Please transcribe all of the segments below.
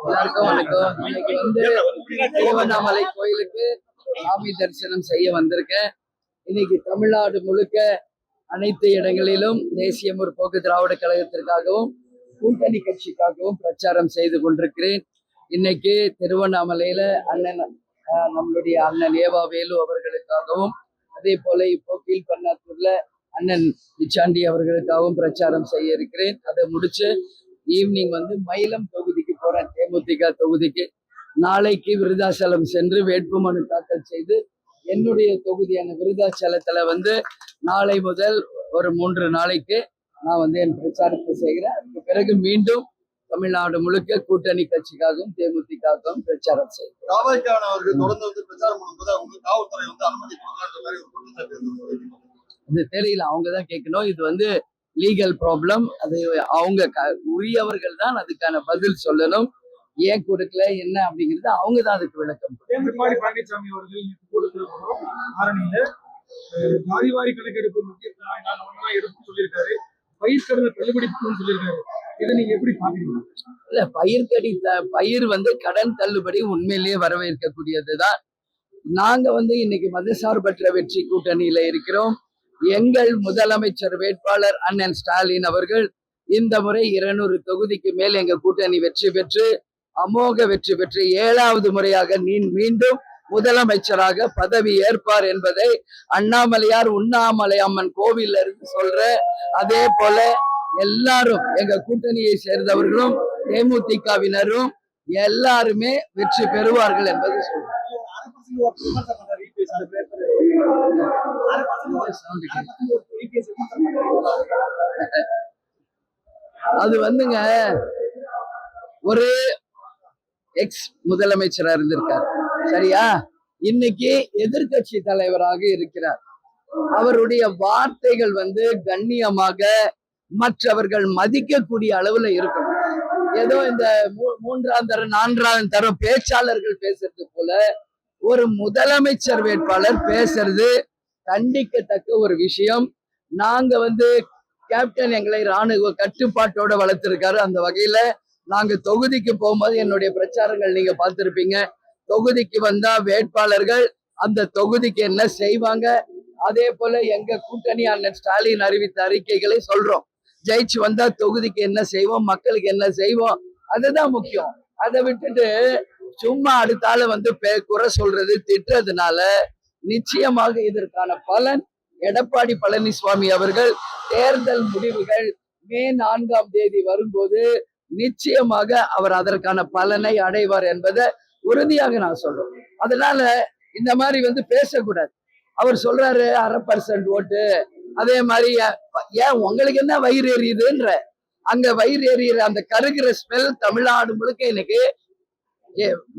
எல்லாருக்கும் வணக்கம். இன்னைக்கு திருவண்ணாமலை கோயிலுக்கு சாமி தரிசனம் செய்ய வந்திருக்கேன். இன்னைக்கு தமிழ்நாடு முழுக்க அனைத்து இடங்களிலும் தேசிய முற்போக்கு திராவிட கழகத்திற்காகவும் கூட்டணி கட்சிக்காகவும் பிரச்சாரம் செய்து கொண்டிருக்கிறேன். இன்னைக்கு திருவண்ணாமலையில நம்மளுடைய அண்ணன் ஏவா வேலு அவர்களுக்காகவும், அதே போல இப்போ கீழ்பண்ணாத்தூர்ல அண்ணன் பிச்சாண்டி அவர்களுக்காகவும் பிரச்சாரம் செய்ய இருக்கிறேன். அதை முடிச்சு ஈவினிங் மயிலம் தொகுதிக்கு போறேன், தேமுதிக தொகுதிக்கு. நாளைக்கு விருதாச்சலம் சென்று வேட்புமனு தாக்கல் செய்து என்னுடைய தொகுதியான விருதாச்சலத்துல நாளை முதல் ஒரு 3 நாளைக்கு நான் என் பிரச்சாரத்தை செய்கிறேன். அதுக்கு பிறகு மீண்டும் தமிழ்நாடு முழுக்க கூட்டணி கட்சிக்காகவும் தேமுதிகவும் பிரச்சாரம் செய்கிறேன். அது தெரியல, அவங்கதான் கேட்கணும். இது லீகல் ப்ராப்ளம். அது அவங்க உரியவர்கள் தான் அதுக்கான பதில் சொல்லணும். ஏன் கொடுக்கல என்ன அப்படிங்கிறது அவங்க தான் அதுக்கு விளக்கம். எடப்பாடி பழனிசாமி அவர்கள் ஜாதிவாரி கணக்கெடுப்பு எடுப்பு சொல்லியிருக்காரு, பயிர் கடனை தள்ளுபடி சொல்லியிருக்காரு. இதை நீங்க எப்படி பாக்குறீங்க? இல்ல, பயிர் கடன் தள்ளுபடி உண்மையிலேயே வரவேற்கக்கூடியதுதான். நாங்க இன்னைக்கு மதசார்பற்ற வெற்றி கூட்டணியில இருக்கிறோம். எங்கள் முதலமைச்சர் வேட்பாளர் அண்ணன் ஸ்டாலின் அவர்கள் இந்த முறை 200 தொகுதிக்கு மேல் எங்க கூட்டணி வெற்றி பெற்று அமோக வெற்றி பெற்று 7வது முறையாக மீண்டும் முதலமைச்சராக பதவி ஏற்பார் என்பதை அண்ணாமலையார் உண்ணாமலை அம்மன் கோவில்ல இருந்து சொல்ற. அதே போல எல்லாரும் எங்க கூட்டணியை சேர்ந்தவர்களும் தேமுதிகவினரும் எல்லாருமே வெற்றி பெறுவார்கள் என்பதை சொல்றேன். அது ஒரு எக்ஸ் முதலமைச்சரா இருந்திருக்கார், சரியா? இன்னைக்கு எதிர்கட்சி தலைவராக இருக்கிறார். அவருடைய வார்த்தைகள் கண்ணியமாக மற்றவர்கள் மதிக்கக்கூடிய அளவுல இருக்கணும். ஏதோ இந்த 3ஆம் தரம் 4ஆம் தரம் பேச்சாளர்கள் பேசுறது போல ஒரு முதலமைச்சர் வேட்பாளர் பேசுறது கண்டிக்கத்தக்க ஒரு விஷயம். நாங்க கேப்டன் எங்களை ராணுவ கட்டுப்பாட்டோட வளர்த்திருக்காரு. அந்த வகையில நாங்க தொகுதிக்கு போகும்போது என்னுடைய பிரச்சாரங்கள் நீங்க பார்த்திருப்பீங்க. தொகுதிக்கு வந்தா வேட்பாளர்கள் அந்த தொகுதிக்கு என்ன செய்வாங்க, அதே போல எங்க கூட்டணி அண்ணன் ஸ்டாலின் அறிவித்த அறிக்கைகளை சொல்றோம். ஜெயிச்சு வந்தா தொகுதிக்கு என்ன செய்வோம், மக்களுக்கு என்ன செய்வோம், அதுதான் முக்கியம். அதை விட்டுட்டு சும்மா அடுத்தால குறை சொல்றது திட்டுறதுனால நிச்சயமாக இதற்கான பலன் எடப்பாடி பழனிசாமி அவர்கள் தேர்தல் முடிவுகள் மே 4ஆம் தேதி வரும்போது நிச்சயமாக அவர் அதற்கான பலனை அடைவார் என்பதை உறுதியாக நான் சொல்றேன். அதனால இந்த மாதிரி பேசக்கூடாது. அவர் சொல்றாரு 1/2% ஓட்டு, அதே மாதிரி ஏன் உங்களுக்கு என்ன வயிறு எரியுதுன்ற, அங்க வயிறு எரியுற அந்த கருகிற ஸ்மெல் தமிழ்நாடு முழுக்க இன்னைக்கு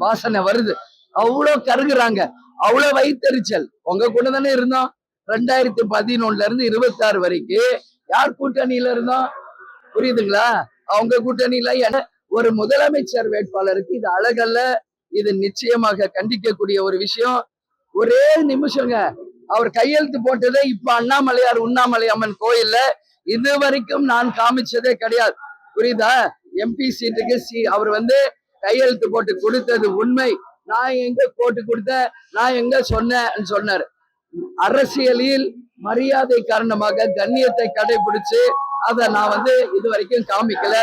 வாசனை வருது. அவ்வளவு கருகுறாங்க, அவ்வளவு வயிற்றுச்சல். உங்க கூட தானே இருந்தோம் 2011 இருந்து 26 வரைக்கும். யார் கூட்டணியில இருந்தோம், புரியுதுங்களா? அவங்க கூட்டணியில ஒரு முதலமைச்சர் வேட்பாளருக்கு இது அழகல்ல. இது நிச்சயமாக கண்டிக்கக்கூடிய ஒரு விஷயம். ஒரே நிமிஷங்க, அவர் கையெழுத்து போட்டதை இப்ப அண்ணாமலையார் உண்ணாமலை அம்மன் கோயில்ல இது வரைக்கும் நான் காமிச்சதே கிடையாது, புரியுதா? எம்பி சீட்டுக்கு அவர் கையெழுத்து போட்டு கொடுத்தது உண்மை. நான் எங்க போட்டு கொடுத்தேன், நான் எங்க சொன்னேன்னு சொன்னாரு. அரசியலில் மரியாதை காரணமாக கண்ணியத்தை கடைபிடிச்சு அதை நான் இது வரைக்கும் காமிக்கல.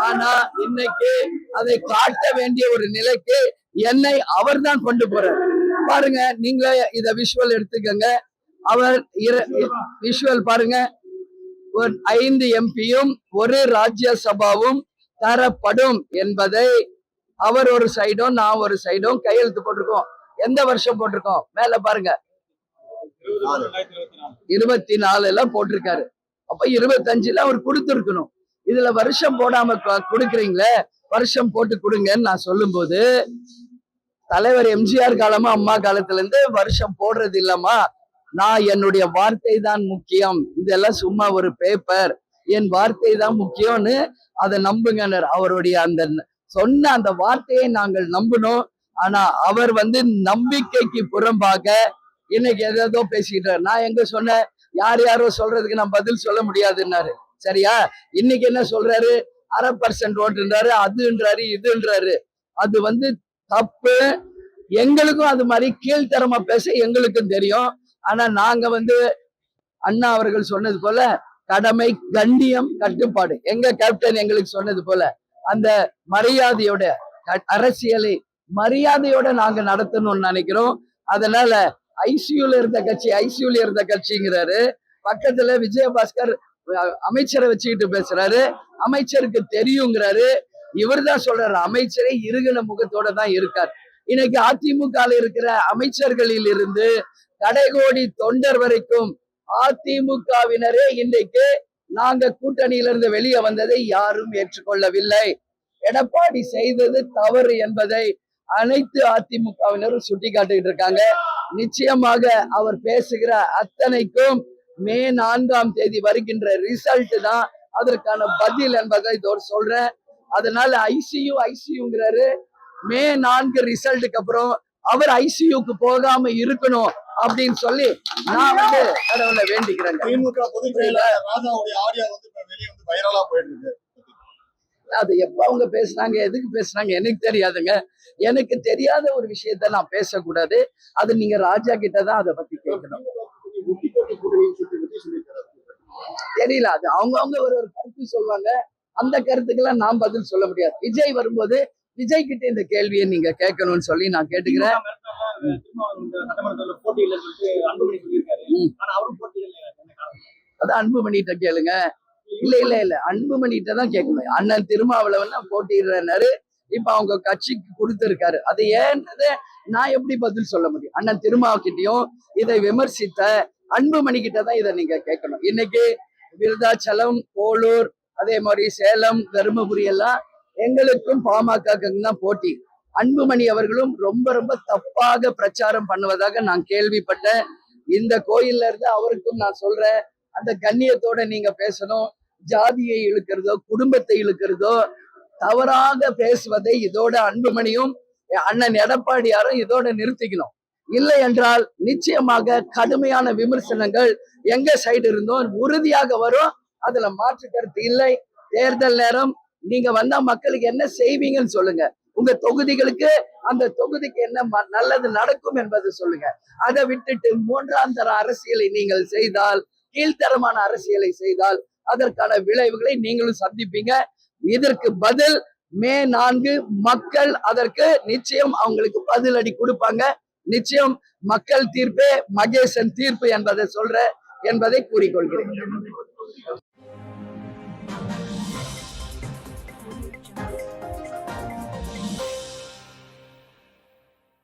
ஆனா இன்னைக்கு அதை காட்ட வேண்டிய ஒரு நிலைக்கு என்னை அவர் தான் கொண்டு போறார். பாருங்க, நீங்களே இத விஷுவல் எடுத்துக்கங்க. அவர் விஷுவல் பாருங்க. ஒரு 5 எம்பியும் ஒரு ராஜ்யசபாவும் தரப்படும் என்பதை அவர் ஒரு சைடும் நான் ஒரு சைடும் கையெழுத்து போட்டிருக்கோம். எந்த வருஷம் போட்டிருக்கோம்? மேல பாருங்க, 24 போட்டிருக்காரு. அப்ப 25 அவர் கொடுத்திருக்கணும். இதுல வருஷம் போடாம கொடுக்குறீங்களே, வருஷம் போட்டு கொடுங்கன்னு நான் சொல்லும் போது, தலைவர் எம்ஜிஆர் காலமா அம்மா காலத்துல இருந்து வருஷம் போடுறது இல்லம்மா, நான் என்னுடைய வார்த்தை தான் முக்கியம், இதெல்லாம் சும்மா ஒரு பேப்பர், என் வார்த்தை தான் முக்கியம்னு அதை நம்புங்க. அவருடைய அந்த சொன்ன அந்த வார்த்தையை நாங்கள் நம்பணும். ஆனா அவர் நம்பிக்கைக்கு புறம்பாக இன்னைக்கு ஏதோ பேசிக்கிட்டாரு. நான் எங்க சொன்னேன், யாரோ சொல்றதுக்கு நான் பதில் சொல்ல முடியாதுன்னாரு, சரியா? இன்னைக்கு என்ன சொல்றாரு, 1/2% ஓட்டுன்றாரு, அதுன்றாரு இதுன்றாரு. அது வந்து தப்பு. எங்களுக்கும் அது மாதிரி கீழ்த்தரமா பேச எங்களுக்கும் தெரியும். ஆனா நாங்க வந்து அண்ணா அவர்கள் சொன்னது போல கடமை, கண்ணியம், கட்டுப்பாடு. எங்க கேப்டன் எங்களுக்கு சொன்னது போல அந்த மரியாதையோட அரசியலை மரியாதையோட நாங்க நடத்தணும்னு நினைக்கிறோம். அதனால ஐசியூல இருந்த கட்சிங்கிறாரு. பக்கத்துல விஜயபாஸ்கர் அமைச்சரை வச்சுக்கிட்டு பேசுறாரு. அமைச்சருக்கு தெரியுங்கிறாரு. இவர் தான் சொல்றாரு அமைச்சரை இறுகின முகத்தோட தான் இருக்கார். இன்னைக்கு அதிமுக இருக்கிற அமைச்சர்களில் இருந்து கடைகோடி தொண்டர் வரைக்கும் அதிமுகவினரே இன்றைக்கு நாங்க கூட்டணியிலிருந்து வெளியே வந்ததை யாரும் ஏற்றுக்கொள்ளவில்லை. எடப்பாடி செய்தது தவறு என்பதை அனைத்து அதிமுகவினரும் சுட்டி காட்டிட்டு இருக்காங்க. நிச்சயமாக அவர் பேசுகிற அத்தனைக்கும் மே 4ஆம் தேதி வருகின்ற ரிசல்ட் தான் அதற்கான பதில் என்பதை இதோடு சொல்றேன். அதனால ஐசியூங்கிறாரு. மே 4 ரிசல்ட்டுக்கு அப்புறம் அவர் ஐசியூக்கு போகாம இருக்கணும் அப்படின்னு சொல்லி நான் வந்து கடவுளை வேண்டிக்கிறேன். திமுக பொதுச் செயலாளர் ராஜாவுடைய ஆடியோ வந்து வெளியே வந்து வைரலா போயிட்டு இருக்கு. அது எப்ப அவங்க பேசுனாங்க, எதுக்கு பேசுனாங்க எனக்கு தெரியாதுங்க. எனக்கு தெரியாத ஒரு விஷயத்த நான் பேசக்கூடாது. அது நீங்க ராஜா கிட்ட தான் அதை பத்தி கேட்கணும். தெரியல, அது அவங்கவுங்க ஒரு கருத்து சொல்லுவாங்க. அந்த கருத்துக்கெல்லாம் நான் பதில் சொல்ல முடியாது. விஜய் வரும்போது விஜய் கிட்ட இந்த கேள்வியை நீங்க கேட்கணும்னு சொல்லி நான் கேட்டுக்கிறேன். அது அன்புமணிட்ட கேளுங்க. இல்ல அன்புமணிட்ட தான் கேட்கணும். அண்ணன் திருமாவளவன் போட்டிடுறாரு. இப்ப அவங்க கட்சிக்கு கொடுத்திருக்காரு. அது ஏன்றத நான் எப்படி பதில் சொல்ல முடியும்? அண்ணன் திருமாவகிட்டையும் இதை விமர்சித்த அன்புமணி கிட்ட தான் இதை நீங்க கேட்கணும். இன்னைக்கு விருதாச்சலம், போலூர், அதே மாதிரி சேலம், தருமபுரி எல்லாம் எங்களுக்கும் பாமகக்கும் தான் போட்டி. அன்புமணி அவர்களும் ரொம்ப ரொம்ப தப்பாக பிரச்சாரம் பண்ணுவதாக நான் கேள்விப்பட்டேன். இந்த கோயில்ல இருந்து அவருக்கும் நான் சொல்றேன், அந்த கண்ணியத்தோட நீங்க பேசணும். ஜாதியை இழுக்கிறதோ குடும்பத்தை இழுக்கிறதோ தவறாக பேசுவதை இதோட அன்புமணியும் அண்ணன் எடப்பாடியாரும் இதோட நிறுத்திக்கணும். இல்லை என்றால் நிச்சயமாக கடுமையான விமர்சனங்கள் எங்க சைடு இருந்தோம் உறுதியாக வரும். அதுல மாற்று கருத்து இல்லை. தேர்தல் நேரம் நீங்க வந்தா மக்களுக்கு என்ன செய்வீங்கன்னு சொல்லுங்க. உங்க தொகுதிகளுக்கு அந்த தொகுதிக்கு என்ன நல்லது நடக்கும் என்பதை சொல்லுங்க. அதை விட்டுட்டு 3ஆம் தர அரசியலை நீங்கள் செய்தால், கீழ்த்தரமான அரசியலை செய்தால் அதற்கான விளைவுகளை நீங்களும் சந்திப்பீங்க. இதற்கு பதில் மே 4 மக்கள் அதற்கு நிச்சயம் அவங்களுக்கு பதிலடி கொடுப்பாங்க. நிச்சயம் மக்கள் தீர்ப்பே மகேசன் தீர்ப்பு என்பதை சொல்ற என்பதை கூறிக்கொள்கிறேன்.